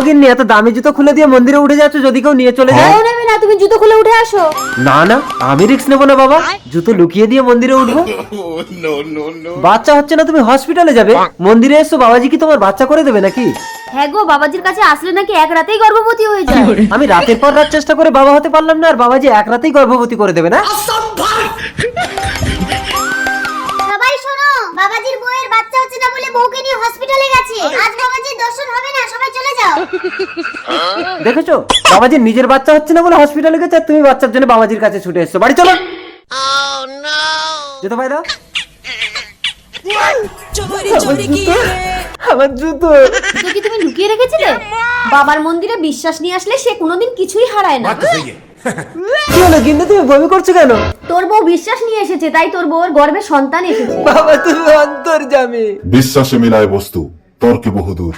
গিন্নি, এত দামি জুতো খুলে দিয়ে মন্দিরে উঠে যাচ্ছ, যদি কেউ নিয়ে চলে যায়? নেবে না, তুমি জুতো খুলে উঠে আসো। না না, আমি রিস্ক নেবো না বাবা, জুতো লুকিয়ে দিয়ে মন্দিরে উঠবো। বাচ্চা হচ্ছে না, তুমি হসপিটালে যাবে, মন্দিরে এসো, বাবাজি কি তোমার বাচ্চা করে দেবে নাকি? হ্যাঁ গো, বাবাজির কাছে আসলে নাকি এক রাতেই গর্ভবতী হয়ে যায়। আমি রাতের পর রাত চেষ্টা করে বাবা হতে পারলাম না, আর বাবাজি এক রাতেই গর্ভবতী করে দেবে না? সবাই শোনো, বাবাজির বউয়ের বাচ্চা হচ্ছে না বলে বউকে নিয়ে হসপিটালে গেছে। আজ বাবাজির দর্শন হবে না, সবাই চলে যাও। দেখেছো, বাবাজির নিজের বাচ্চা হচ্ছে না বলে হসপিটালে গেছে, আর তুমি বাচ্চার জন্য বাবাজির কাছে ছুটে এসছো। বাড়ি চলো। জুতো পাই দাও। আমার জুতো জুতো কি তুমি লুকিয়ে রেখেছিলে? বাবার মন্দিরে বিশ্বাস নিয়ে আসলে সে কোনোদিন কিছুই হারায় না। কি হলো গিন্নি, তুমি বমি করছো কেন? তোর বউ বিশ্বাস নিয়ে এসেছে, তাই তোর বউর গর্ভে সন্তান এসেছে। বাবা তুমি অন্তর্যামী। বিশ্বাসে মিলায় বস্তু, তর্কে বহুদূর।